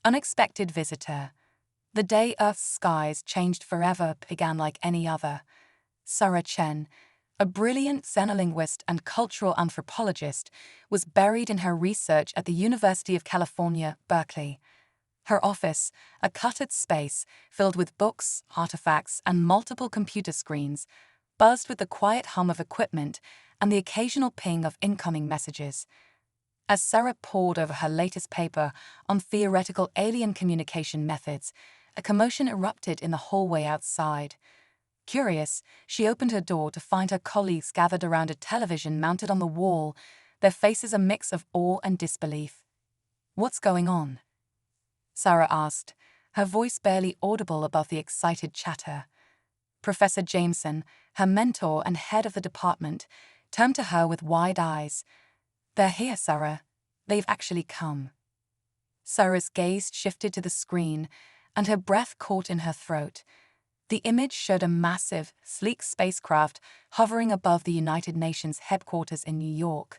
Unexpected visitor. The day Earth's skies changed forever began like any other. Zar Quin, a brilliant xenolinguist and cultural anthropologist, was buried in her research at the University of California, Berkeley. Her office, a cluttered space filled with books, artifacts, and multiple computer screens, buzzed with the quiet hum of equipment and the occasional ping of incoming messages. As Sarah pored over her latest paper on theoretical alien communication methods, a commotion erupted in the hallway outside. Curious, she opened her door to find her colleagues gathered around a television mounted on the wall, their faces a mix of awe and disbelief. "What's going on?" Sarah asked, her voice barely audible above the excited chatter. Professor Jameson, her mentor and head of the department, turned to her with wide eyes. "They're here, Sarah. They've actually come." Sarah's gaze shifted to the screen, and her breath caught in her throat. The image showed a massive, sleek spacecraft hovering above the United Nations headquarters in New York.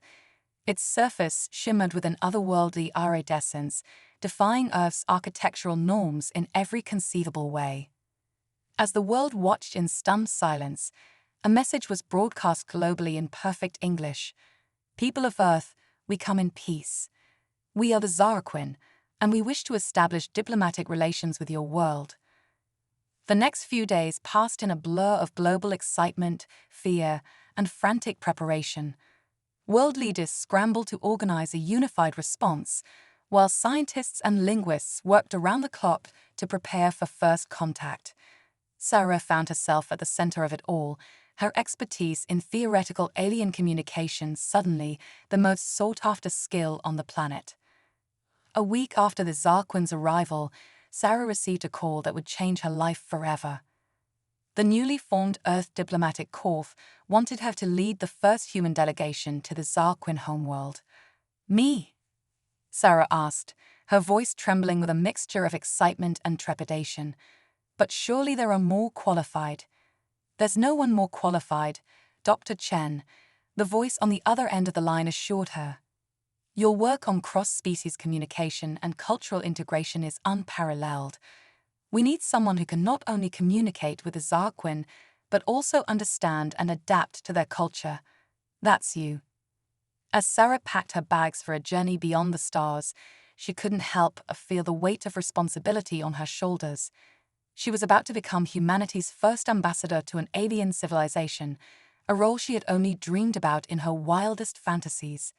Its surface shimmered with an otherworldly iridescence, defying Earth's architectural norms in every conceivable way. As the world watched in stunned silence, a message was broadcast globally in perfect English. "People of Earth, we come in peace. We are the Zar Quin, and we wish to establish diplomatic relations with your world." The next few days passed in a blur of global excitement, fear, and frantic preparation. World leaders scrambled to organize a unified response, while scientists and linguists worked around the clock to prepare for first contact. Sarah found herself at the center of it all, her expertise in theoretical alien communication suddenly the most sought-after skill on the planet. A week after the Zar Quin's arrival, Sarah received a call that would change her life forever. The newly formed Earth Diplomatic Corps wanted her to lead the first human delegation to the Zar Quin homeworld. "Me?" Sarah asked, her voice trembling with a mixture of excitement and trepidation. "But surely there are more qualified." "There's no one more qualified," Dr. Chen, the voice on the other end of the line, assured her. "Your work on cross-species communication and cultural integration is unparalleled. We need someone who can not only communicate with the Zar Quin, but also understand and adapt to their culture. That's you." As Sarah packed her bags for a journey beyond the stars, she couldn't help but feel the weight of responsibility on her shoulders. She was about to become humanity's first ambassador to an alien civilization, a role she had only dreamed about in her wildest fantasies.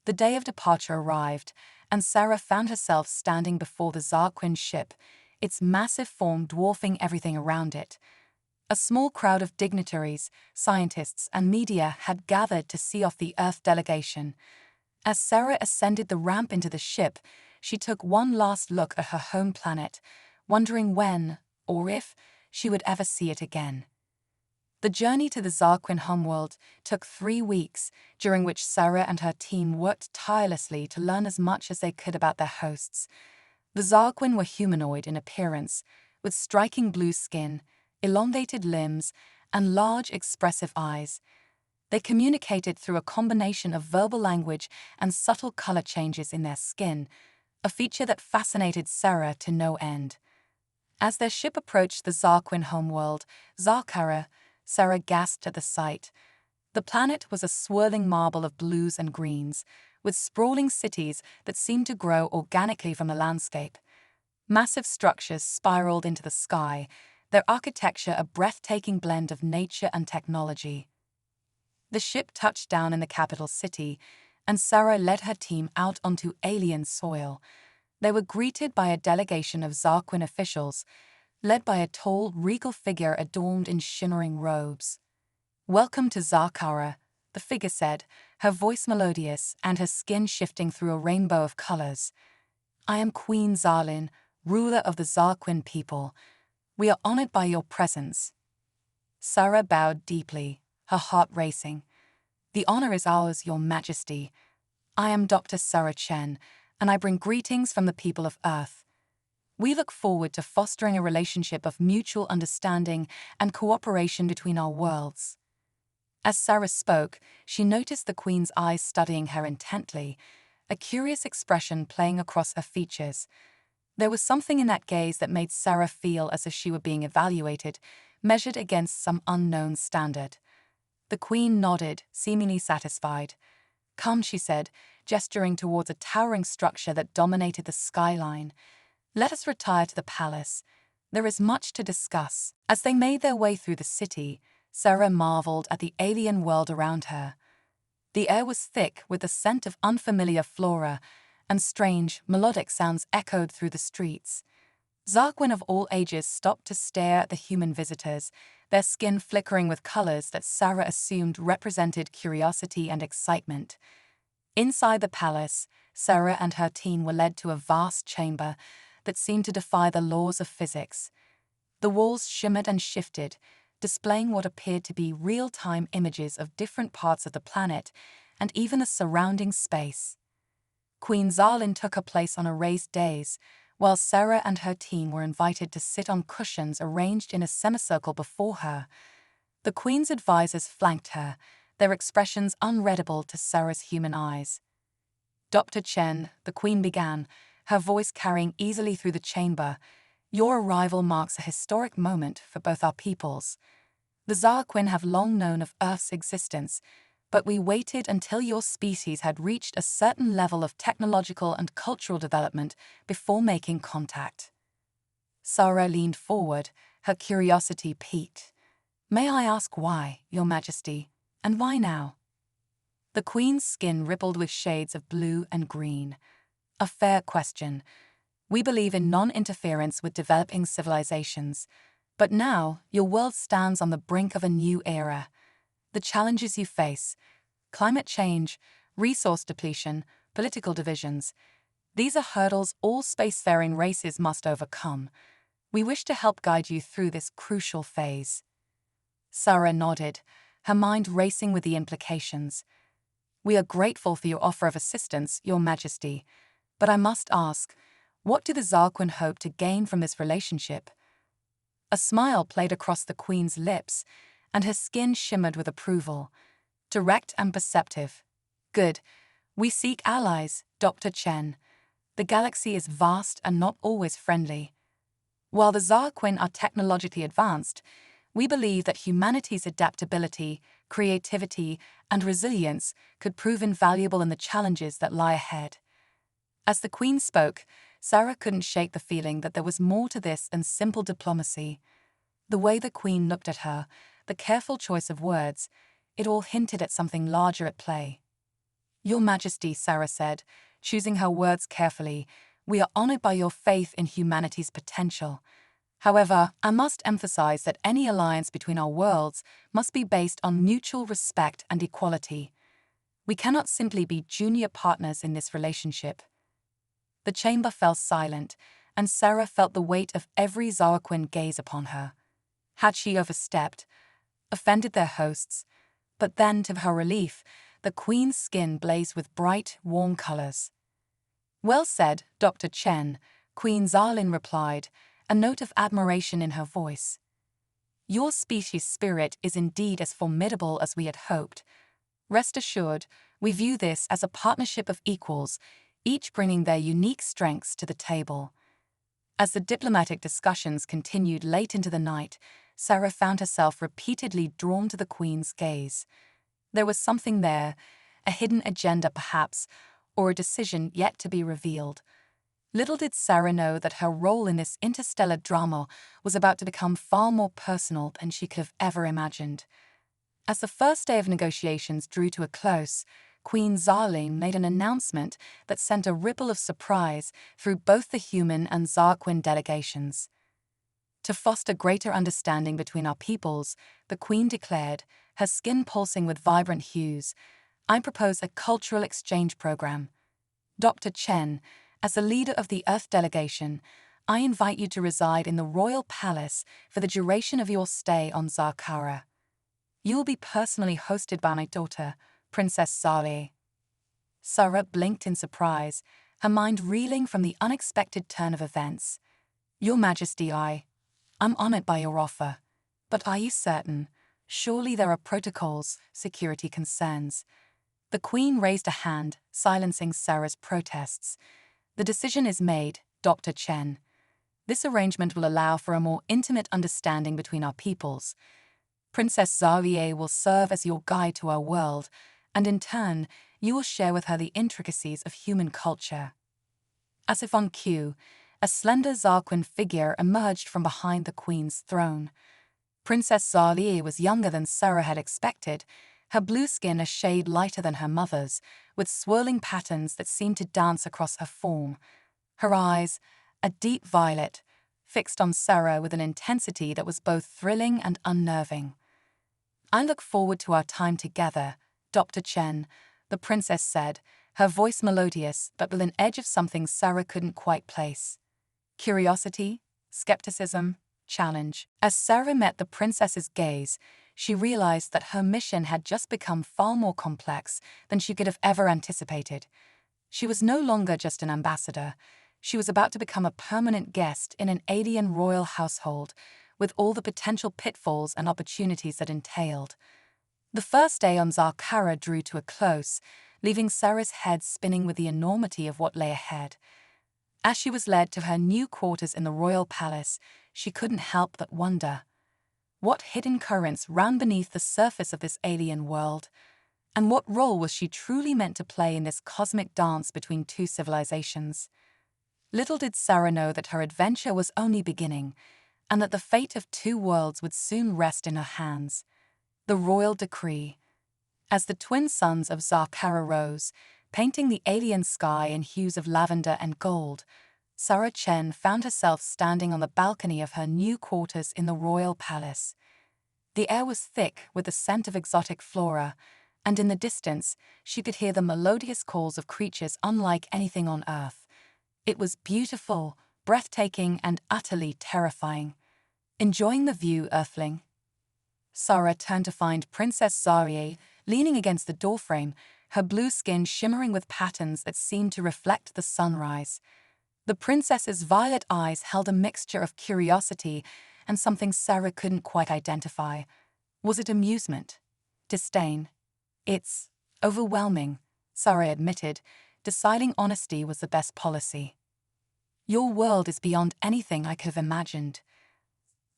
The day of departure arrived, and Sarah found herself standing before the Zar Quin ship, its massive form dwarfing everything around it. A small crowd of dignitaries, scientists, and media had gathered to see off the Earth delegation. As Sarah ascended the ramp into the ship, she took one last look at her home planet, wondering when, or if, she would ever see it again. The journey to the Zar Quin homeworld took 3 weeks, during which Sarah and her team worked tirelessly to learn as much as they could about their hosts. The Zar Quin were humanoid in appearance, with striking blue skin, elongated limbs, and large, expressive eyes. They communicated through a combination of verbal language and subtle color changes in their skin, a feature that fascinated Sarah to no end. As their ship approached the Zar Quin homeworld, Zakara, Sarah gasped at the sight. The planet was a swirling marble of blues and greens, with sprawling cities that seemed to grow organically from the landscape. Massive structures spiraled into the sky, their architecture a breathtaking blend of nature and technology. The ship touched down in the capital city, and Sarah led her team out onto alien soil. They were greeted by a delegation of Zar Quin officials, led by a tall, regal figure adorned in shimmering robes. "Welcome to Zakara," the figure said, her voice melodious and her skin shifting through a rainbow of colors. "I am Queen Zalin, ruler of the Zar Quin people. We are honored by your presence." Sarah bowed deeply, her heart racing. "The honor is ours, Your Majesty. I am Dr. Zar Quin, and I bring greetings from the people of Earth. We look forward to fostering a relationship of mutual understanding and cooperation between our worlds." As Sarah spoke, she noticed the Queen's eyes studying her intently, a curious expression playing across her features. There was something in that gaze that made Sarah feel as if she were being evaluated, measured against some unknown standard. The Queen nodded, seemingly satisfied. "Come," she said, gesturing towards a towering structure that dominated the skyline. "Let us retire to the palace. There is much to discuss." As they made their way through the city, Sarah marveled at the alien world around her. The air was thick with the scent of unfamiliar flora, and strange, melodic sounds echoed through the streets. Zar Quin of all ages stopped to stare at the human visitors, their skin flickering with colors that Sarah assumed represented curiosity and excitement. Inside the palace, Sarah and her team were led to a vast chamber that seemed to defy the laws of physics. The walls shimmered and shifted, displaying what appeared to be real-time images of different parts of the planet and even the surrounding space. Queen Zarlin took her place on a raised dais, while Sarah and her team were invited to sit on cushions arranged in a semicircle before her. The Queen's advisors flanked her, their expressions unreadable to Sarah's human eyes. "Dr. Chen," the Queen began, her voice carrying easily through the chamber, "your arrival marks a historic moment for both our peoples. The Zar Quin have long known of Earth's existence, but we waited until your species had reached a certain level of technological and cultural development before making contact." Sarah leaned forward, her curiosity piqued. "May I ask why, Your Majesty, and why now?" The Queen's skin rippled with shades of blue and green. "A fair question. We believe in non-interference with developing civilizations, but now your world stands on the brink of a new era. The challenges you face, climate change, resource depletion, political divisions, these are hurdles all spacefaring races must overcome. We wish to help guide you through this crucial phase." Sarah nodded, her mind racing with the implications. "We are grateful for your offer of assistance, Your Majesty, but I must ask, what do the Zar Quin hope to gain from this relationship?" A smile played across the Queen's lips, and her skin shimmered with approval. Direct and perceptive. "Good. We seek allies, Dr. Chen. The galaxy is vast and not always friendly. While the Zar Quin are technologically advanced, we believe that humanity's adaptability, creativity, and resilience could prove invaluable in the challenges that lie ahead." As the Queen spoke, Sarah couldn't shake the feeling that there was more to this than simple diplomacy. The way the Queen looked at her, the careful choice of words, it all hinted at something larger at play. "Your Majesty," Sarah said, choosing her words carefully, "we are honored by your faith in humanity's potential. However, I must emphasize that any alliance between our worlds must be based on mutual respect and equality. We cannot simply be junior partners in this relationship." The chamber fell silent, and Sarah felt the weight of every Zar Quin gaze upon her. Had she overstepped, offended their hosts? But then, to her relief, the Queen's skin blazed with bright, warm colors. "Well said, Dr. Chen," Queen Zarlin replied, a note of admiration in her voice. "Your species' spirit is indeed as formidable as we had hoped. Rest assured, we view this as a partnership of equals, each bringing their unique strengths to the table." As the diplomatic discussions continued late into the night, Sarah found herself repeatedly drawn to the Queen's gaze. There was something there, a hidden agenda perhaps, or a decision yet to be revealed. Little did Sarah know that her role in this interstellar drama was about to become far more personal than she could have ever imagined. As the first day of negotiations drew to a close, Queen Zarlin made an announcement that sent a ripple of surprise through both the human and Zar Quin delegations. "To foster greater understanding between our peoples," the Queen declared, her skin pulsing with vibrant hues, "I propose a cultural exchange program. Dr. Chen, as the leader of the Earth delegation, I invite you to reside in the royal palace for the duration of your stay on Zakara. You will be personally hosted by my daughter, Princess Zali." Sarah blinked in surprise, her mind reeling from the unexpected turn of events. "Your Majesty, I'm honored by your offer. But are you certain? Surely there are protocols, security concerns." The Queen raised a hand, silencing Sarah's protests. "The decision is made, Dr. Chen. "This arrangement will allow for a more intimate understanding between our peoples. Princess Zar will serve as your guide to our world, and in turn, you will share with her the intricacies of human culture." As if on cue, a slender Zar Quin figure emerged from behind the queen's throne. Princess Zar was younger than Sarah had expected, her blue skin a shade lighter than her mother's, with swirling patterns that seemed to dance across her form. Her eyes, a deep violet, fixed on Sarah with an intensity that was both thrilling and unnerving. "I look forward to our time together, Dr. Chen," the princess said, her voice melodious but with an edge of something Sarah couldn't quite place. Curiosity, skepticism, challenge. As Sarah met the princess's gaze, she realized that her mission had just become far more complex than she could have ever anticipated. She was no longer just an ambassador. She was about to become a permanent guest in an alien royal household, with all the potential pitfalls and opportunities that entailed. The first day on Zakara drew to a close, leaving Sarah's head spinning with the enormity of what lay ahead. As she was led to her new quarters in the royal palace, she couldn't help but wonder. What hidden currents ran beneath the surface of this alien world? And what role was she truly meant to play in this cosmic dance between two civilizations? Little did Sarah know that her adventure was only beginning, and that the fate of two worlds would soon rest in her hands. The royal decree. As the twin suns of Zakara rose, painting the alien sky in hues of lavender and gold, Zar Quin found herself standing on the balcony of her new quarters in the royal palace. The air was thick with the scent of exotic flora, and in the distance she could hear the melodious calls of creatures unlike anything on Earth. It was beautiful, breathtaking, and utterly terrifying. "Enjoying the view, Earthling?" Sarah turned to find Princess Zarier leaning against the doorframe, her blue skin shimmering with patterns that seemed to reflect the sunrise. The princess's violet eyes held a mixture of curiosity and something Sarah couldn't quite identify. Was it amusement? Disdain? "It's overwhelming," Sarah admitted, deciding honesty was the best policy. "Your world is beyond anything I could have imagined."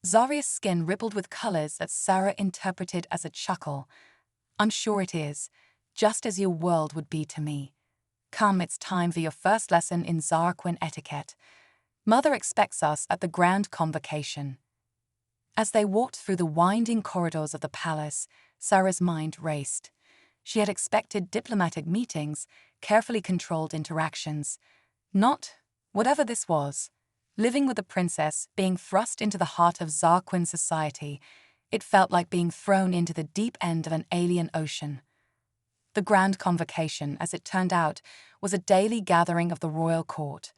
Zaria's skin rippled with colors that Sarah interpreted as a chuckle. "I'm sure it is, just as your world would be to me. Come, it's time for your first lesson in Zar Quin etiquette. Mother expects us at the grand convocation." As they walked through the winding corridors of the palace, Sarah's mind raced. She had expected diplomatic meetings, carefully controlled interactions. Not, whatever this was, living with the princess, being thrust into the heart of Zar Quin society. It felt like being thrown into the deep end of an alien ocean. The grand convocation, as it turned out, was a daily gathering of the royal court.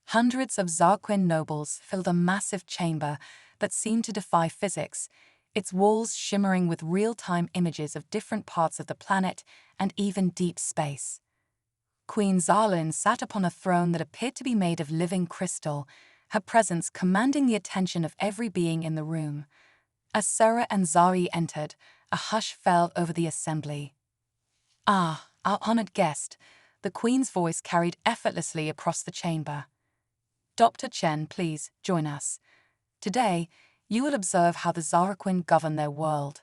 Hundreds of Zar Quin nobles filled a massive chamber that seemed to defy physics, its walls shimmering with real-time images of different parts of the planet and even deep space. Queen Zalin sat upon a throne that appeared to be made of living crystal, her presence commanding the attention of every being in the room. As Sarah and Zari entered, a hush fell over the assembly. "Ah, our honored guest," the queen's voice carried effortlessly across the chamber. "Dr. Chen, please join us. Today, you will observe how the Zar Quin govern their world."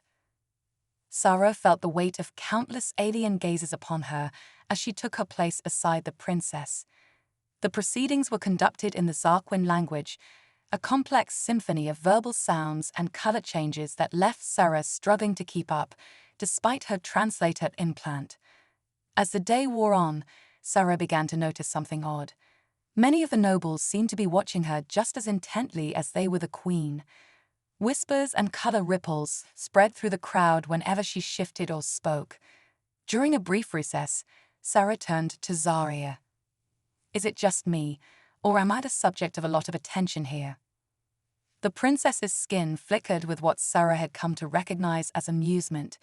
Sarah felt the weight of countless alien gazes upon her as she took her place beside the princess. The proceedings were conducted in the Zar Quin language, a complex symphony of verbal sounds and color changes that left Sarah struggling to keep up, despite her translator implant. As the day wore on, Sarah began to notice something odd. Many of the nobles seemed to be watching her just as intently as they were the queen. Whispers and color ripples spread through the crowd whenever she shifted or spoke. During a brief recess, Sarah turned to Zaria. "Is it just me, or am I the subject of a lot of attention here?" The princess's skin flickered with what Sarah had come to recognize as amusement.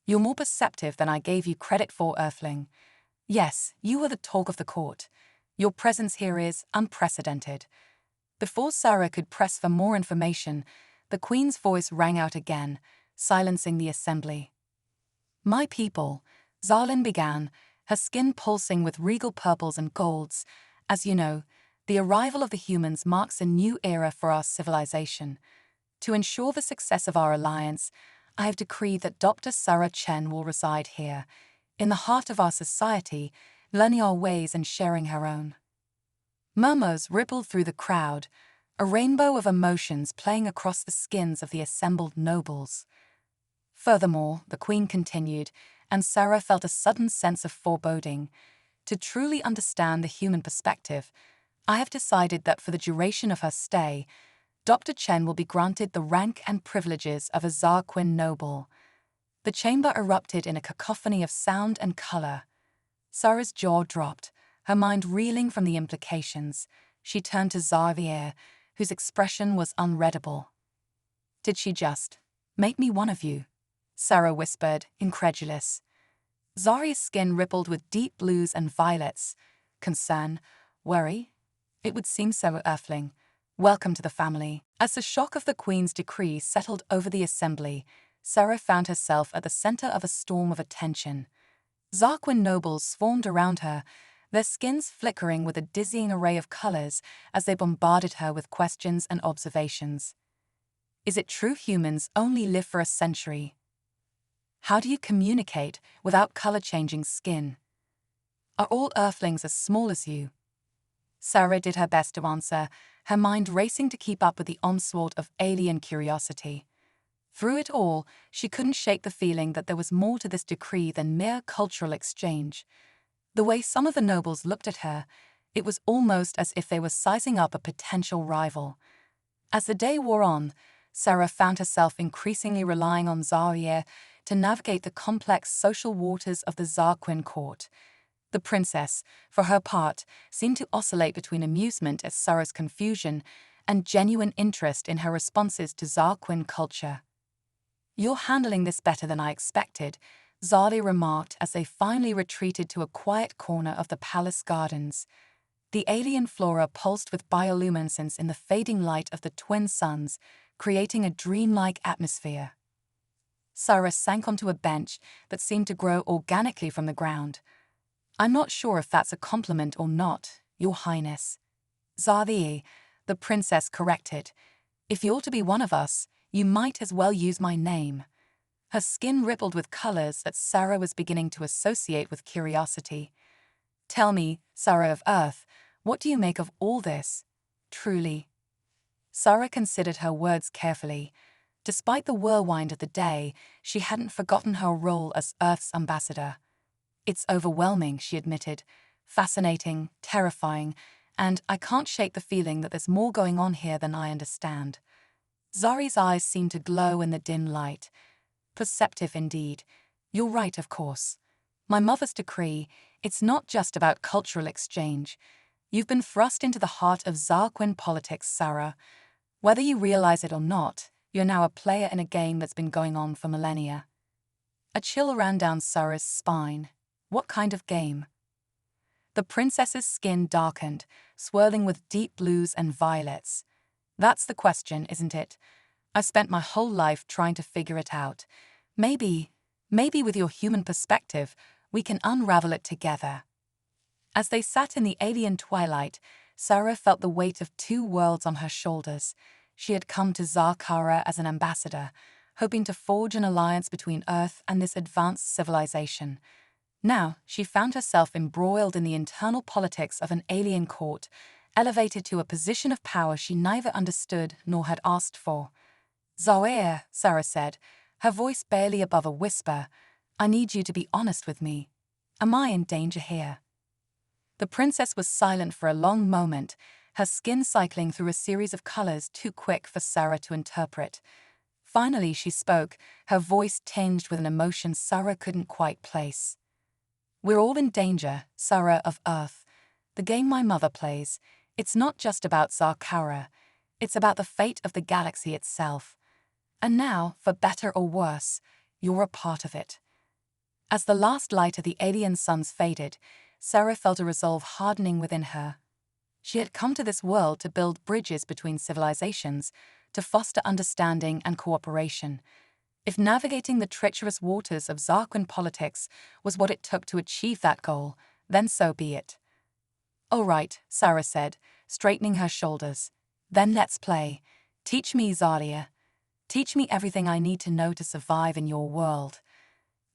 "You're more perceptive than I gave you credit for, Earthling. Yes, you are the talk of the court. Your presence here is unprecedented." Before Sarah could press for more information, the queen's voice rang out again, silencing the assembly. "My people," Zalin began, her skin pulsing with regal purples and golds. "As you know, The arrival of the humans marks a new era for our civilization. To ensure the success of our alliance, I have decreed that Dr. Zar Quin will reside here, in the heart of our society, learning our ways and sharing her own. Murmurs rippled through the crowd, a rainbow of emotions playing across the skins of the assembled nobles. Furthermore, the Queen continued, and Sarah felt a sudden sense of foreboding. To truly understand the human perspective, I have decided that for the duration of her stay, Dr. Quin will be granted the rank and privileges of a Zar Quin noble. The chamber erupted in a cacophony of sound and color. Sarah's jaw dropped, her mind reeling from the implications. She turned to Xavier, whose expression was unreadable. "Did she just make me one of you?" Sarah whispered, incredulous. Xaria's skin rippled with deep blues and violets. Concern, worry? It would seem so, Earthling. Welcome to the family. As the shock of the Queen's decree settled over the assembly, Sarah found herself at the center of a storm of attention. Zar Quin nobles swarmed around her, their skins flickering with a dizzying array of colors as they bombarded her with questions and observations. Is it true humans only live for a century? How do you communicate without color-changing skin? Are all Earthlings as small as you? Sarah did her best to answer, her mind racing to keep up with the onslaught of alien curiosity. Through it all, she couldn't shake the feeling that there was more to this decree than mere cultural exchange. The way some of the nobles looked at her, it was almost as if they were sizing up a potential rival. As the day wore on, Sarah found herself increasingly relying on Xavier to navigate the complex social waters of the Zar Quin court. The princess, for her part, seemed to oscillate between amusement at Sarah's confusion and genuine interest in her responses to Zar Quin culture. "You're handling this better than I expected," Zali remarked as they finally retreated to a quiet corner of the palace gardens. The alien flora pulsed with bioluminescence in the fading light of the twin suns, creating a dreamlike atmosphere. Sarah sank onto a bench that seemed to grow organically from the ground. "I'm not sure if that's a compliment or not, Your Highness." "Zadi," the princess corrected. "If you're to be one of us, you might as well use my name." Her skin rippled with colors that Sarah was beginning to associate with curiosity. "Tell me, Sarah of Earth, what do you make of all this? Truly." Sarah considered her words carefully. Despite the whirlwind of the day, she hadn't forgotten her role as Earth's ambassador. "It's overwhelming," she admitted. "Fascinating, terrifying, and I can't shake the feeling that there's more going on here than I understand." Zari's eyes seemed to glow in the dim light. "Perceptive indeed. You're right, of course. My mother's decree, it's not just about cultural exchange. You've been thrust into the heart of Zar Quin politics, Sarah. Whether you realize it or not, you're now a player in a game that's been going on for millennia." A chill ran down Sarah's spine. What kind of game? The princess's skin darkened, swirling with deep blues and violets. "That's the question, isn't it? I've spent my whole life trying to figure it out. Maybe with your human perspective, we can unravel it together." As they sat in the alien twilight, Sarah felt the weight of two worlds on her shoulders. She had come to Zakara as an ambassador, hoping to forge an alliance between Earth and this advanced civilization. Now, she found herself embroiled in the internal politics of an alien court, elevated to a position of power she neither understood nor had asked for. "Zaire," Sarah said, her voice barely above a whisper, "I need you to be honest with me. Am I in danger here?" The princess was silent for a long moment, her skin cycling through a series of colors too quick for Sarah to interpret. Finally she spoke, her voice tinged with an emotion Sarah couldn't quite place. "We're all in danger, Sarah of Earth. The game my mother plays, it's not just about Zakara, it's about the fate of the galaxy itself. And now, for better or worse, you're a part of it." As the last light of the alien suns faded, Sarah felt a resolve hardening within her. She had come to this world to build bridges between civilizations, to foster understanding and cooperation. If navigating the treacherous waters of Zar Quin politics was what it took to achieve that goal, then so be it. "All right," Sarah said, straightening her shoulders. "Then let's play. Teach me, Zalia. Teach me everything I need to know to survive in your world."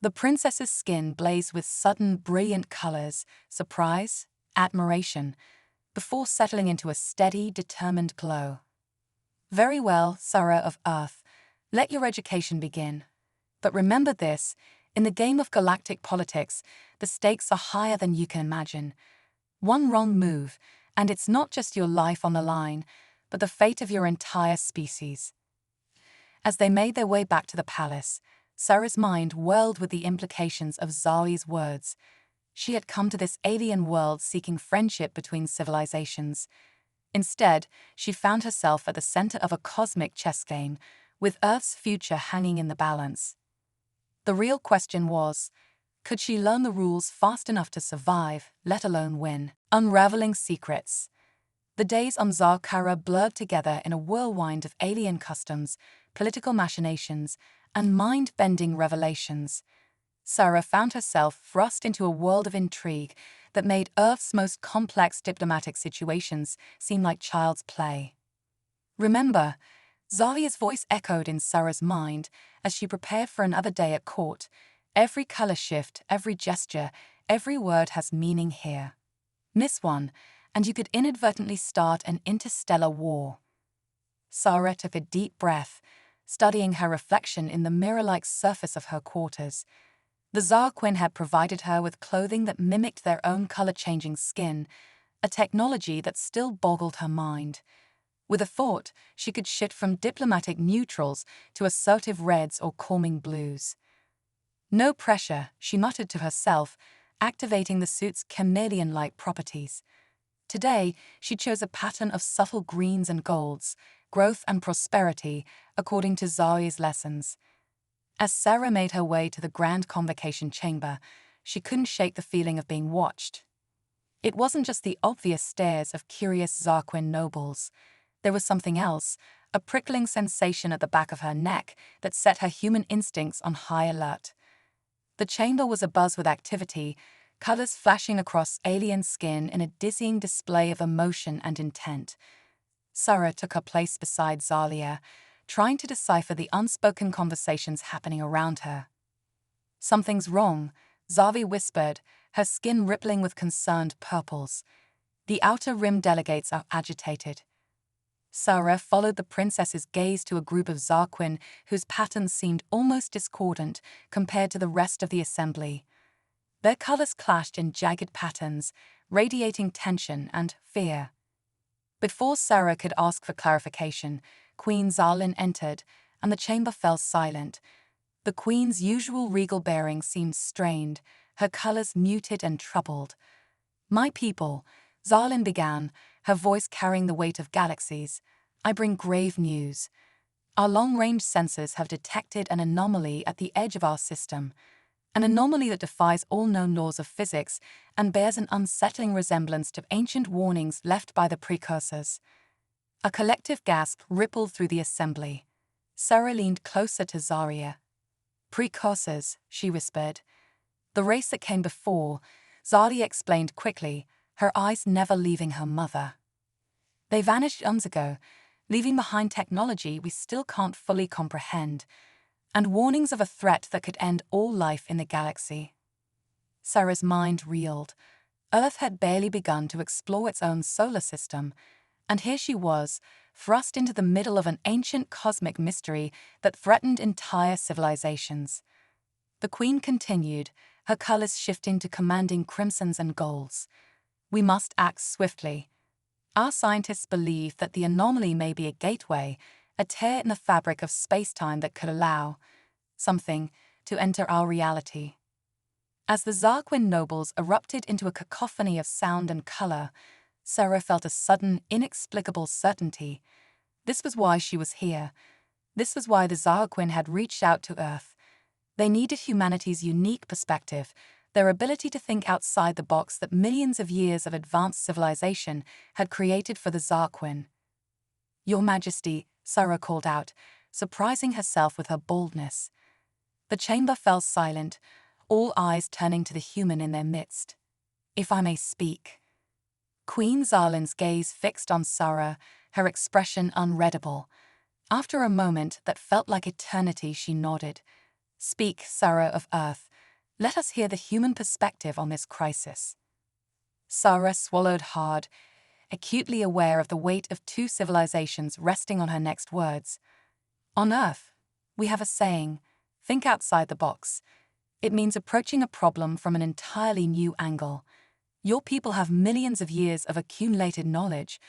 The princess's skin blazed with sudden, brilliant colors, surprise, admiration, before settling into a steady, determined glow. "Very well, Zara of Earth. Let your education begin. But remember this, in the game of galactic politics, the stakes are higher than you can imagine. One wrong move, and it's not just your life on the line, but the fate of your entire species." As they made their way back to the palace, Sarah's mind whirled with the implications of Zari's words. She had come to this alien world seeking friendship between civilizations. Instead, she found herself at the center of a cosmic chess game, with Earth's future hanging in the balance. The real question was, could she learn the rules fast enough to survive, let alone win? Unraveling secrets. The days on Zakara blurred together in a whirlwind of alien customs, political machinations, and mind-bending revelations. Sarah found herself thrust into a world of intrigue that made Earth's most complex diplomatic situations seem like child's play. "Remember," Zaria's voice echoed in Sarah's mind as she prepared for another day at court. "Every color shift, every gesture, every word has meaning here. Miss one, and you could inadvertently start an interstellar war." Sarah took a deep breath, studying her reflection in the mirror-like surface of her quarters. The Zar Quin had provided her with clothing that mimicked their own color-changing skin, a technology that still boggled her mind. With a thought, she could shift from diplomatic neutrals to assertive reds or calming blues. "No pressure," she muttered to herself, activating the suit's chameleon-like properties. Today, she chose a pattern of subtle greens and golds, growth and prosperity, according to Zari's lessons. As Sarah made her way to the grand convocation chamber, she couldn't shake the feeling of being watched. It wasn't just the obvious stares of curious Zar Quin nobles. There was something else, a prickling sensation at the back of her neck that set her human instincts on high alert. The chamber was abuzz with activity, colors flashing across alien skin in a dizzying display of emotion and intent. Sarah took her place beside Zalia, trying to decipher the unspoken conversations happening around her. "Something's wrong," Zari whispered, her skin rippling with concerned purples. "The outer rim delegates are agitated." Sarah followed the princess's gaze to a group of Zar Quin whose patterns seemed almost discordant compared to the rest of the assembly. Their colors clashed in jagged patterns, radiating tension and fear. Before Sarah could ask for clarification, Queen Zalin entered, and the chamber fell silent. The queen's usual regal bearing seemed strained, her colors muted and troubled. "My people," Zalin began, her voice carrying the weight of galaxies, "I bring grave news. Our long-range sensors have detected an anomaly at the edge of our system, an anomaly that defies all known laws of physics and bears an unsettling resemblance to ancient warnings left by the precursors." A collective gasp rippled through the assembly. Sarah leaned closer to Zaria. "Precursors," she whispered. "The race that came before," Zaria explained quickly, her eyes never leaving her mother. "They vanished eons ago, leaving behind technology we still can't fully comprehend, and warnings of a threat that could end all life in the galaxy." Sarah's mind reeled. Earth had barely begun to explore its own solar system, and here she was, thrust into the middle of an ancient cosmic mystery that threatened entire civilizations. The queen continued, her colors shifting to commanding crimsons and golds. "We must act swiftly. Our scientists believe that the anomaly may be a gateway, a tear in the fabric of space-time that could allow something to enter our reality." As the Zar Quin nobles erupted into a cacophony of sound and color, Sarah felt a sudden, inexplicable certainty. This was why she was here. This was why the Zar Quin had reached out to Earth. They needed humanity's unique perspective, their ability to think outside the box that millions of years of advanced civilization had created for the Zar Quin. "Your Majesty," Sarah called out, surprising herself with her boldness. The chamber fell silent, all eyes turning to the human in their midst. "If I may speak." Queen Zarlin's gaze fixed on Sarah, her expression unreadable. After a moment that felt like eternity, she nodded. "Speak, Sarah of Earth. Let us hear the human perspective on this crisis." Sarah swallowed hard, acutely aware of the weight of two civilizations resting on her next words. "On Earth, we have a saying, think outside the box. It means approaching a problem from an entirely new angle. Your people have millions of years of accumulated knowledge,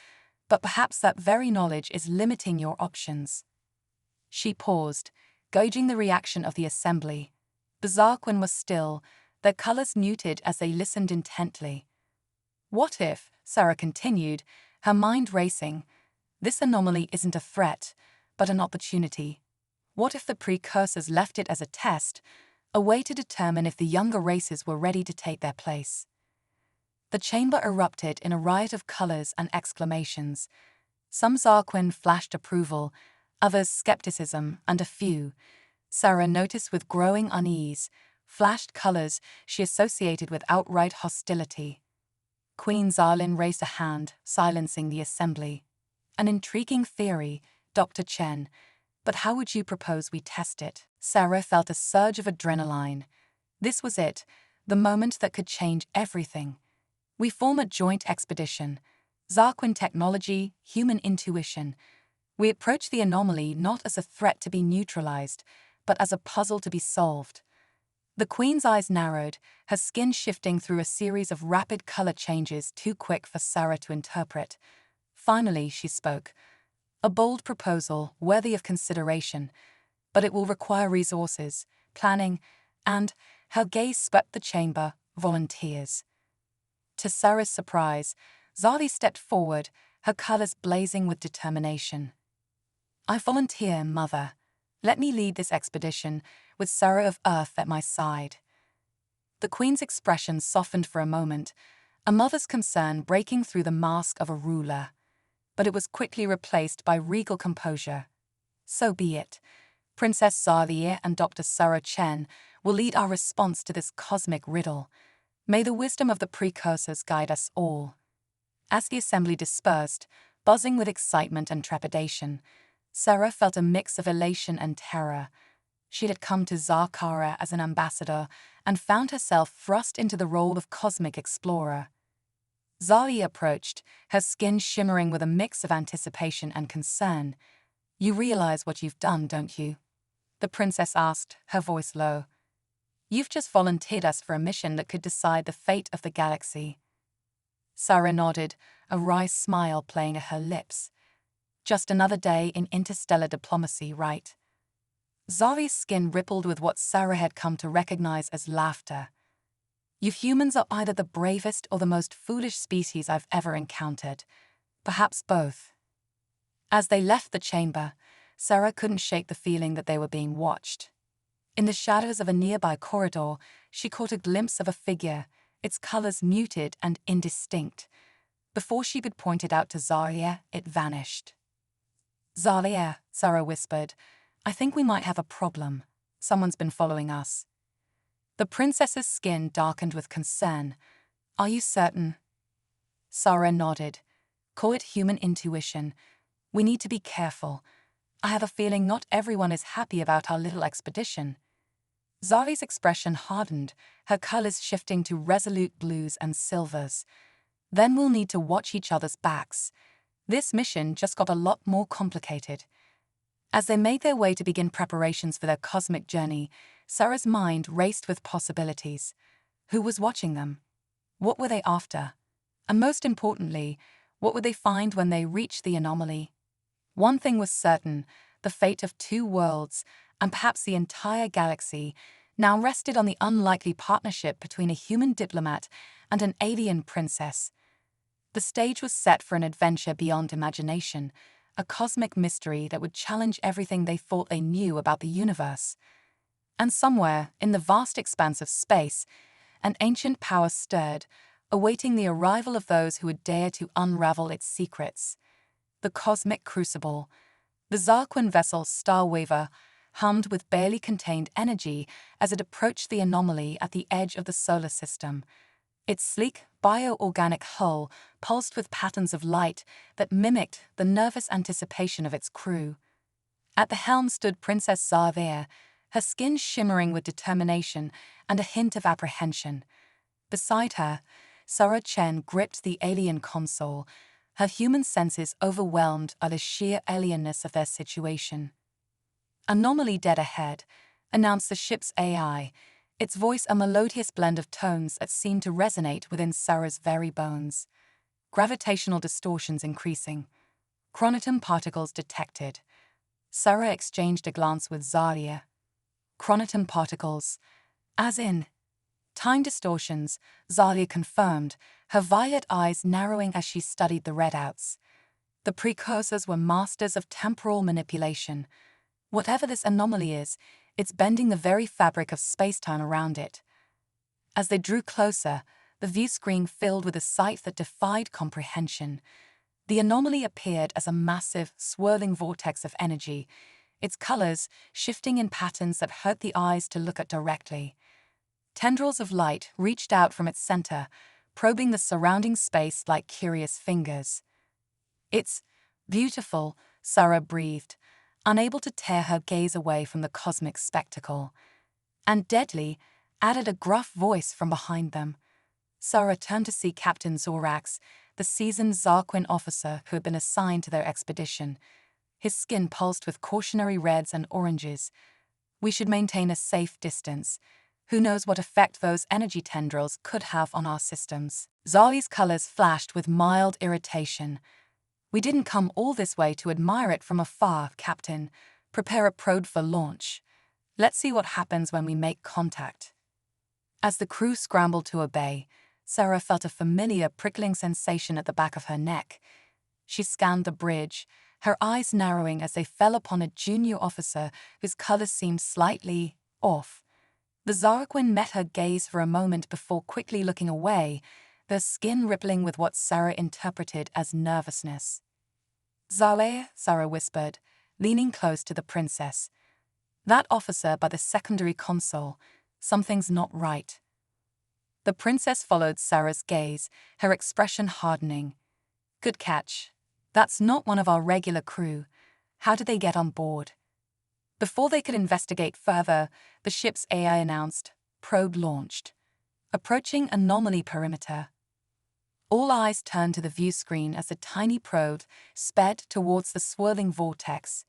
but perhaps that very knowledge is limiting your options." She paused, gauging the reaction of the assembly. The Zar Quin was still, their colors muted as they listened intently. "What if," Sarah continued, her mind racing, "this anomaly isn't a threat, but an opportunity? What if the precursors left it as a test, a way to determine if the younger races were ready to take their place?" The chamber erupted in a riot of colors and exclamations. Some Zar Quin flashed approval, others skepticism, and a few, Sarah noticed with growing unease, flashed colors she associated with outright hostility. Queen Zarlin raised a hand, silencing the assembly. "An intriguing theory, Dr. Chen, but how would you propose we test it?" Sarah felt a surge of adrenaline. This was it, the moment that could change everything. "We form a joint expedition. Zar Quin technology, human intuition. We approach the anomaly not as a threat to be neutralized, but as a puzzle to be solved." The Queen's eyes narrowed, her skin shifting through a series of rapid color changes too quick for Sarah to interpret. Finally, she spoke. "A bold proposal, worthy of consideration, but it will require resources, planning, and," her gaze swept the chamber, "volunteers." To Sarah's surprise, Zali stepped forward, her colors blazing with determination. "I volunteer, Mother. Let me lead this expedition, with Sarah of Earth at my side." The Queen's expression softened for a moment, a mother's concern breaking through the mask of a ruler. But it was quickly replaced by regal composure. "So be it. Princess Zarlier and Dr. Sarah Chen will lead our response to this cosmic riddle. May the wisdom of the precursors guide us all." As the assembly dispersed, buzzing with excitement and trepidation, Sarah felt a mix of elation and terror. She had come to Zakara as an ambassador and found herself thrust into the role of cosmic explorer. Zali approached, her skin shimmering with a mix of anticipation and concern. "You realize what you've done, don't you?" the princess asked, her voice low. "You've just volunteered us for a mission that could decide the fate of the galaxy." Sarah nodded, a wry smile playing at her lips. "Just another day in interstellar diplomacy, right?" Zari's skin rippled with what Sarah had come to recognize as laughter. "You humans are either the bravest or the most foolish species I've ever encountered. Perhaps both." As they left the chamber, Sarah couldn't shake the feeling that they were being watched. In the shadows of a nearby corridor, she caught a glimpse of a figure, its colors muted and indistinct. Before she could point it out to Zaria, it vanished. "Zaria," Sarah whispered, "I think we might have a problem. Someone's been following us." The princess's skin darkened with concern. "Are you certain?" Sarah nodded. "Call it human intuition. We need to be careful. I have a feeling not everyone is happy about our little expedition." Zari's expression hardened, her colors shifting to resolute blues and silvers. "Then we'll need to watch each other's backs. This mission just got a lot more complicated." As they made their way to begin preparations for their cosmic journey, Sarah's mind raced with possibilities. Who was watching them? What were they after? And most importantly, what would they find when they reached the anomaly? One thing was certain, the fate of two worlds, and perhaps the entire galaxy, now rested on the unlikely partnership between a human diplomat and an alien princess. The stage was set for an adventure beyond imagination, a cosmic mystery that would challenge everything they thought they knew about the universe. And somewhere, in the vast expanse of space, an ancient power stirred, awaiting the arrival of those who would dare to unravel its secrets. The cosmic crucible. The Zar Quin vessel Starwaver hummed with barely contained energy as it approached the anomaly at the edge of the solar system. Its sleek, bioorganic hull pulsed with patterns of light that mimicked the nervous anticipation of its crew. At the helm stood Princess Zar, her skin shimmering with determination and a hint of apprehension. Beside her, Zar Quin gripped the alien console, her human senses overwhelmed by the sheer alienness of their situation. "Anomaly dead ahead," announced the ship's AI, its voice a melodious blend of tones that seemed to resonate within Zara's very bones. Gravitational distortions increasing. Chronotum particles detected. Zara exchanged a glance with Zarya. Chronotum particles, as in time distortions, Zarya confirmed, her violet eyes narrowing as she studied the readouts. The precursors were masters of temporal manipulation. Whatever this anomaly is, it's bending the very fabric of space-time around it. As they drew closer, the view screen filled with a sight that defied comprehension. The anomaly appeared as a massive, swirling vortex of energy, its colors shifting in patterns that hurt the eyes to look at directly. Tendrils of light reached out from its center, probing the surrounding space like curious fingers. "It's beautiful," Zara breathed, unable to tear her gaze away from the cosmic spectacle. "And deadly," added a gruff voice from behind them. Zara turned to see Captain Zorax, the seasoned Zar Quin officer who had been assigned to their expedition. His skin pulsed with cautionary reds and oranges. "We should maintain a safe distance. Who knows what effect those energy tendrils could have on our systems?" Zarya's colors flashed with mild irritation. "We didn't come all this way to admire it from afar, Captain. Prepare a probe for launch. Let's see what happens when we make contact." As the crew scrambled to obey, Zara felt a familiar prickling sensation at the back of her neck. She scanned the bridge, her eyes narrowing as they fell upon a junior officer whose colors seemed slightly off. The Zar Quin met her gaze for a moment before quickly looking away, their skin rippling with what Zara interpreted as nervousness. "Zalea," Zara whispered, leaning close to the princess. "That officer by the secondary console, something's not right." The princess followed Zara's gaze, her expression hardening. "Good catch. That's not one of our regular crew. How did they get on board?" Before they could investigate further, the ship's AI announced, "Probe launched. Approaching anomaly perimeter." All eyes turned to the view screen as the tiny probe sped towards the swirling vortex.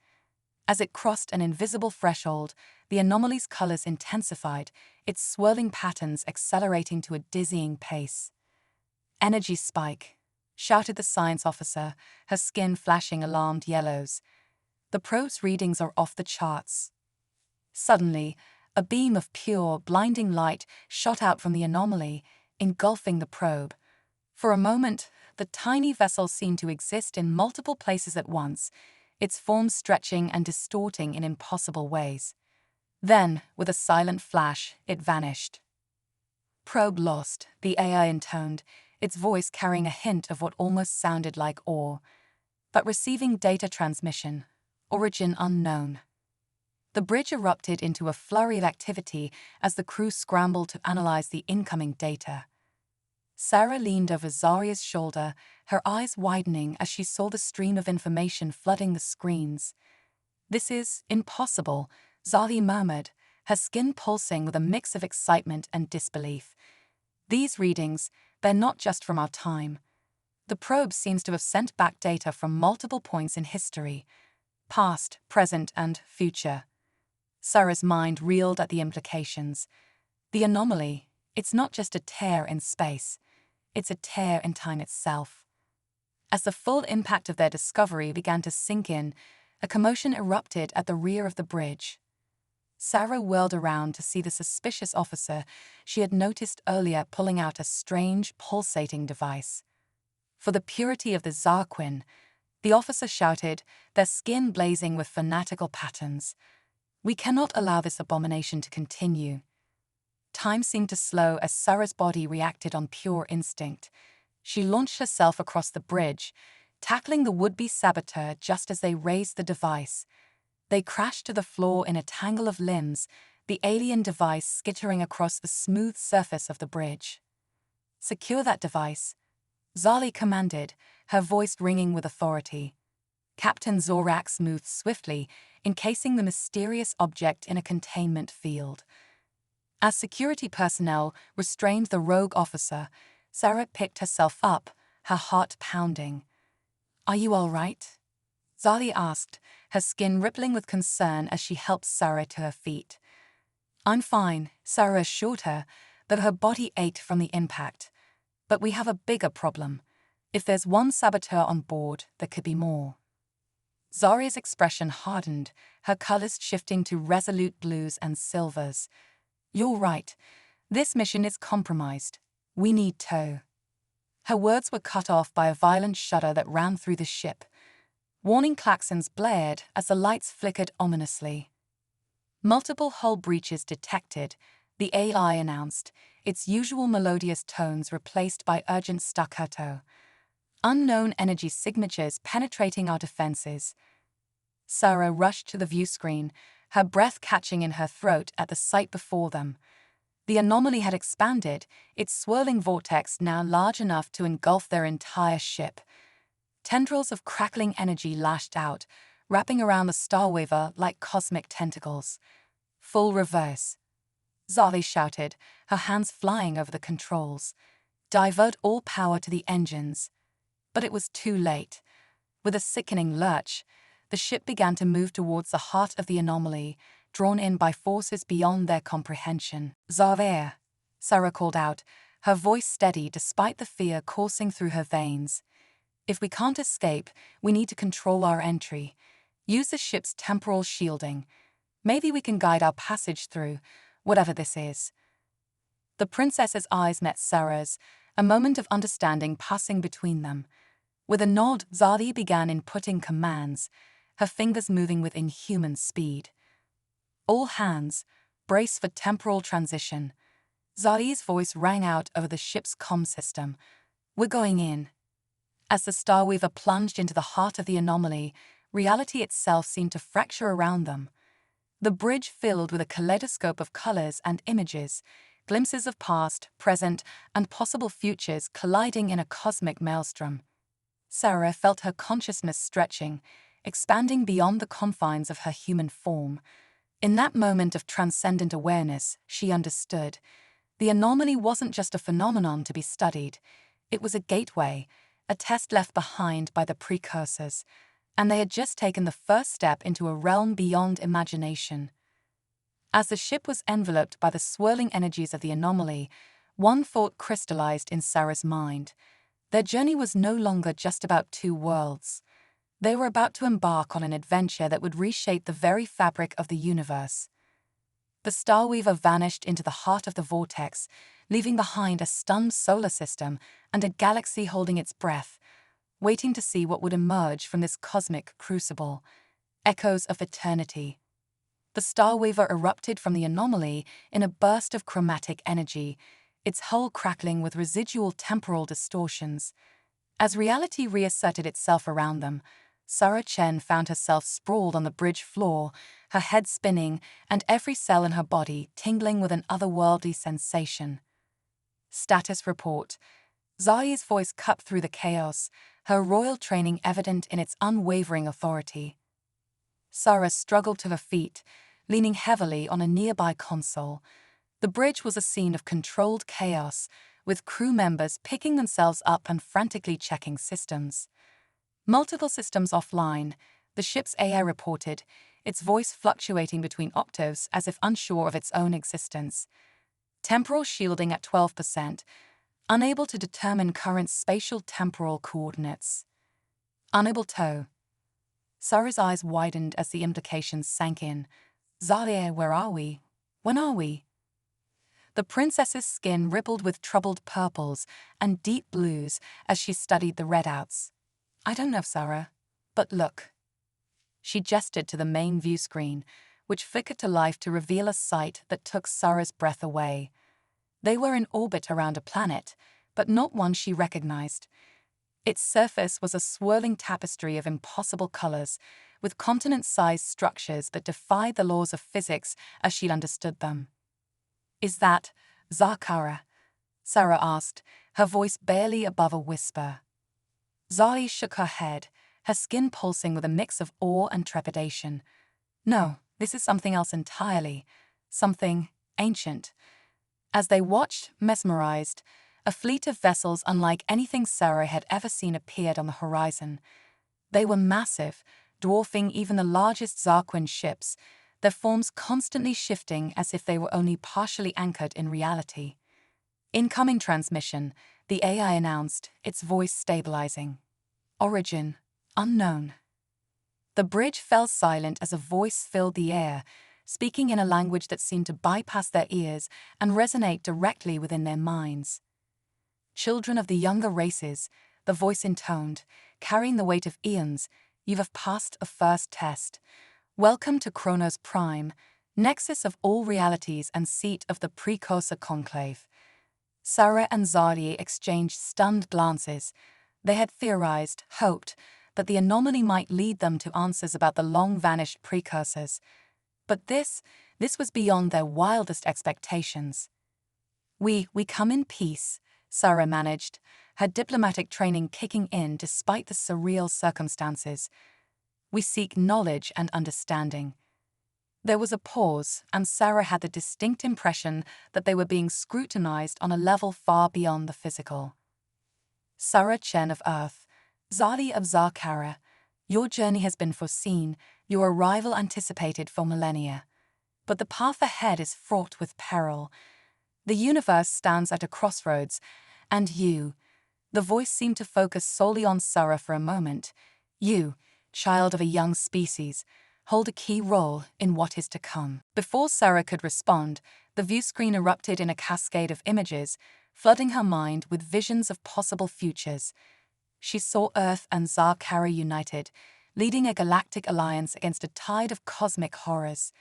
As it crossed an invisible threshold, the anomaly's colors intensified, its swirling patterns accelerating to a dizzying pace. "Energy spike," shouted the science officer, her skin flashing alarmed yellows. "The probe's readings are off the charts." Suddenly, a beam of pure, blinding light shot out from the anomaly, engulfing the probe. For a moment, the tiny vessel seemed to exist in multiple places at once, its form stretching and distorting in impossible ways. Then, with a silent flash, it vanished. "Probe lost," the AI intoned, its voice carrying a hint of what almost sounded like awe. "But receiving data transmission. Origin unknown." The bridge erupted into a flurry of activity as the crew scrambled to analyze the incoming data. Zara leaned over Zarya's shoulder, her eyes widening as she saw the stream of information flooding the screens. "This is impossible," Zarya murmured, her skin pulsing with a mix of excitement and disbelief. "These readings, they're not just from our time. The probe seems to have sent back data from multiple points in history, past, present, and future." Zara's mind reeled at the implications. The anomaly, it's not just a tear in space. It's a tear in time itself. As the full impact of their discovery began to sink in, a commotion erupted at the rear of the bridge. Zara whirled around to see the suspicious officer she had noticed earlier pulling out a strange, pulsating device. "For the purity of the Zar Quin," the officer shouted, their skin blazing with fanatical patterns. "We cannot allow this abomination to continue." Time seemed to slow as Zara's body reacted on pure instinct. She launched herself across the bridge, tackling the would-be saboteur just as they raised the device. They crashed to the floor in a tangle of limbs, the alien device skittering across the smooth surface of the bridge. Secure that device, Zali commanded, her voice ringing with authority. Captain Zorax moved swiftly, encasing the mysterious object in a containment field. As security personnel restrained the rogue officer, Sarah picked herself up, her heart pounding. "Are you all right?" Zali asked, her skin rippling with concern as she helped Sarah to her feet. "I'm fine," Sarah assured her, though her body ached from the impact. "But we have a bigger problem. If there's one saboteur on board, there could be more." Zari's expression hardened, her colors shifting to resolute blues and silvers. "You're right. This mission is compromised. We need tow." Her words were cut off by a violent shudder that ran through the ship. Warning klaxons blared as the lights flickered ominously. "Multiple hull breaches detected," the AI announced, its usual melodious tones replaced by urgent staccato. "Unknown energy signatures penetrating our defenses." Sarah rushed to the view screen, her breath catching in her throat at the sight before them. The anomaly had expanded, its swirling vortex now large enough to engulf their entire ship. Tendrils of crackling energy lashed out, wrapping around the Starwaver like cosmic tentacles. "Full reverse," Zali shouted, her hands flying over the controls. "Divert all power to the engines." But it was too late. With a sickening lurch, the ship began to move towards the heart of the anomaly, drawn in by forces beyond their comprehension. "Zar, Sarah called out, her voice steady despite the fear coursing through her veins. "If we can't escape, we need to control our entry. Use the ship's temporal shielding. Maybe we can guide our passage through, whatever this is." The princess's eyes met Sarah's, a moment of understanding passing between them. With a nod, Zadi began inputting commands, her fingers moving with inhuman speed. "All hands, brace for temporal transition." Zadi's voice rang out over the ship's comm system. "We're going in." As the Starweaver plunged into the heart of the anomaly, reality itself seemed to fracture around them. The bridge filled with a kaleidoscope of colors and images, glimpses of past, present, and possible futures colliding in a cosmic maelstrom. Sarah felt her consciousness stretching, expanding beyond the confines of her human form. In that moment of transcendent awareness, she understood. The anomaly wasn't just a phenomenon to be studied. It was a gateway, a test left behind by the precursors, and they had just taken the first step into a realm beyond imagination. As the ship was enveloped by the swirling energies of the anomaly, one thought crystallized in Sarah's mind. Their journey was no longer just about two worlds. They were about to embark on an adventure that would reshape the very fabric of the universe. The Starweaver vanished into the heart of the vortex, leaving behind a stunned solar system and a galaxy holding its breath, waiting to see what would emerge from this cosmic crucible. Echoes of eternity. The Starweaver erupted from the anomaly in a burst of chromatic energy, its hull crackling with residual temporal distortions. As reality reasserted itself around them, Zar Quin found herself sprawled on the bridge floor, her head spinning and every cell in her body tingling with an otherworldly sensation. "Status report." Zari's voice cut through the chaos, her royal training evident in its unwavering authority. Sarah struggled to her feet, leaning heavily on a nearby console. The bridge was a scene of controlled chaos, with crew members picking themselves up and frantically checking systems. Multiple systems offline, the ship's AI reported, its voice fluctuating between octaves as if unsure of its own existence. Temporal shielding at 12%, unable to determine current spatial temporal coordinates. Unable tow. Sarah's eyes widened as the implications sank in. "Zalia, where are we? When are we?" The princess's skin rippled with troubled purples and deep blues as she studied the readouts. "I don't know, Sarah, but look." She gestured to the main view screen, which flickered to life to reveal a sight that took Sarah's breath away. They were in orbit around a planet, but not one she recognized. Its surface was a swirling tapestry of impossible colors, with continent-sized structures that defied the laws of physics as she understood them. "Is that Zakara?" Sarah asked, her voice barely above a whisper. Zari shook her head, her skin pulsing with a mix of awe and trepidation. No, this is something else entirely. Something ancient. As they watched, mesmerized, a fleet of vessels unlike anything Sarah had ever seen appeared on the horizon. They were massive, dwarfing even the largest Zar Quin ships, their forms constantly shifting as if they were only partially anchored in reality. Incoming transmission, the AI announced, its voice stabilizing. Origin, unknown. The bridge fell silent as a voice filled the air, speaking in a language that seemed to bypass their ears and resonate directly within their minds. Children of the younger races, the voice intoned, carrying the weight of eons, you have passed a first test. Welcome to Chronos Prime, nexus of all realities and seat of the precursor conclave. Sarah and Zari exchanged stunned glances. They had theorized, hoped, that the anomaly might lead them to answers about the long-vanished precursors. But this was beyond their wildest expectations. We come in peace, Sarah managed, her diplomatic training kicking in despite the surreal circumstances. We seek knowledge and understanding. There was a pause, and Sarah had the distinct impression that they were being scrutinized on a level far beyond the physical. Zar Quin of Earth, Zali of Zakara, your journey has been foreseen, your arrival anticipated for millennia. But the path ahead is fraught with peril. The universe stands at a crossroads, and you, the voice seemed to focus solely on Sarah for a moment, you, child of a young species, hold a key role in what is to come. Before Sarah could respond, the view screen erupted in a cascade of images, flooding her mind with visions of possible futures. She saw Earth and Zakara united, leading a galactic alliance against a tide of cosmic horrors.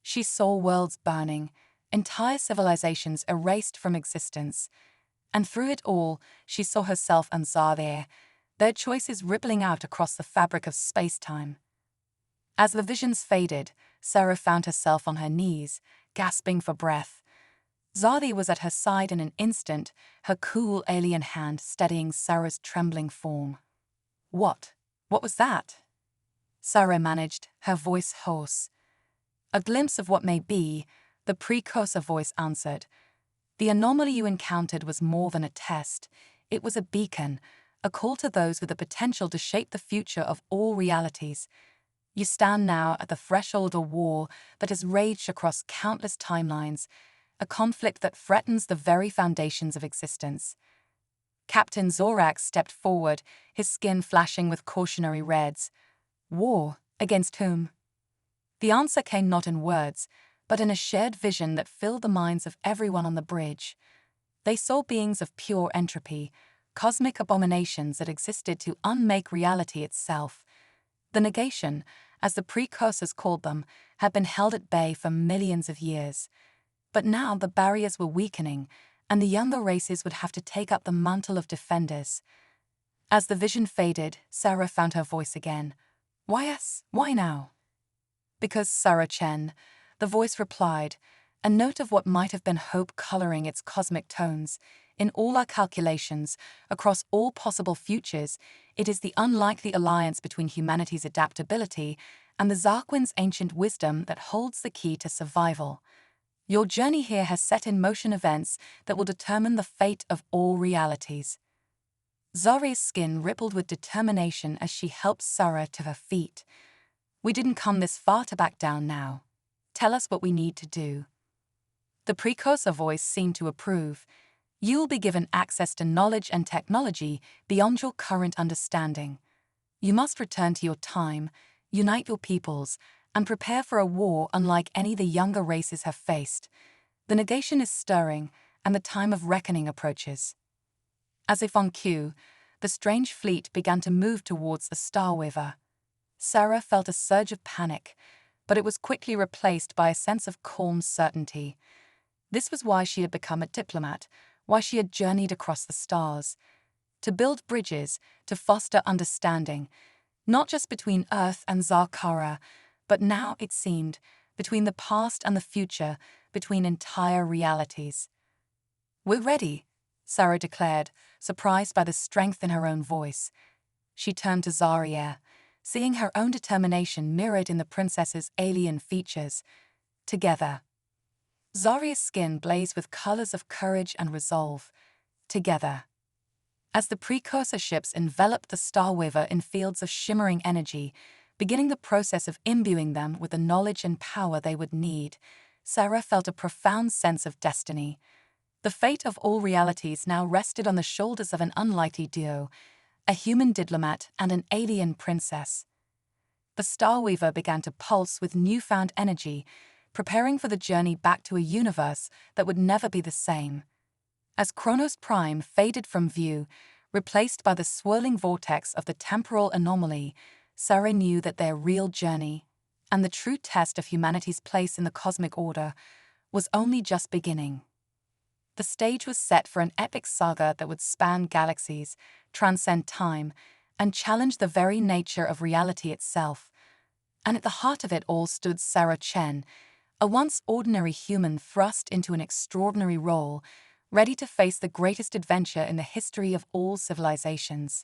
She saw worlds burning, entire civilizations erased from existence. And through it all, she saw herself and Zar there, their choices rippling out across the fabric of space-time. As the visions faded, Sarah found herself on her knees, gasping for breath. Zari was at her side in an instant, her cool alien hand steadying Sarah's trembling form. What was that? Sarah managed, her voice hoarse. A glimpse of what may be, the precursor voice answered. The anomaly you encountered was more than a test. It was a beacon, a call to those with the potential to shape the future of all realities. You stand now at the threshold of a war that has raged across countless timelines, a conflict that threatens the very foundations of existence. Captain Zorak stepped forward, his skin flashing with cautionary reds. War? Against whom? The answer came not in words, but in a shared vision that filled the minds of everyone on the bridge. They saw beings of pure entropy, cosmic abominations that existed to unmake reality itself. The negation, as the precursors called them, had been held at bay for millions of years. But now the barriers were weakening, and the younger races would have to take up the mantle of defenders. As the vision faded, Sarah found her voice again. Why us? Why now? Because Zar Quin, the voice replied, a note of what might have been hope coloring its cosmic tones. In all our calculations, across all possible futures, it is the unlikely alliance between humanity's adaptability and the Zar Quin's ancient wisdom that holds the key to survival. Your journey here has set in motion events that will determine the fate of all realities. Zari's skin rippled with determination as she helped Sarah to her feet. We didn't come this far to back down now. Tell us what we need to do. The precursor voice seemed to approve. You will be given access to knowledge and technology beyond your current understanding. You must return to your time, unite your peoples, and prepare for a war unlike any the younger races have faced. The negation is stirring, and the time of reckoning approaches. As if on cue, the strange fleet began to move towards the Star River. Sarah felt a surge of panic, but it was quickly replaced by a sense of calm certainty. This was why she had become a diplomat, why she had journeyed across the stars. To build bridges, to foster understanding, not just between Earth and Zakara, but now, it seemed, between the past and the future, between entire realities. We're ready, Sarah declared, surprised by the strength in her own voice. She turned to Zarya, seeing her own determination mirrored in the princess's alien features. Together. Zarya's skin blazed with colors of courage and resolve. Together. As the precursor ships enveloped the Star Weaver in fields of shimmering energy, beginning the process of imbuing them with the knowledge and power they would need, Sarah felt a profound sense of destiny. The fate of all realities now rested on the shoulders of an unlikely duo, a human diplomat and an alien princess. The Star Weaver began to pulse with newfound energy, preparing for the journey back to a universe that would never be the same. As Kronos Prime faded from view, replaced by the swirling vortex of the temporal anomaly, Sarah knew that their real journey, and the true test of humanity's place in the cosmic order, was only just beginning. The stage was set for an epic saga that would span galaxies, transcend time, and challenge the very nature of reality itself. And at the heart of it all stood Zar Quin, a once ordinary human thrust into an extraordinary role, ready to face the greatest adventure in the history of all civilizations.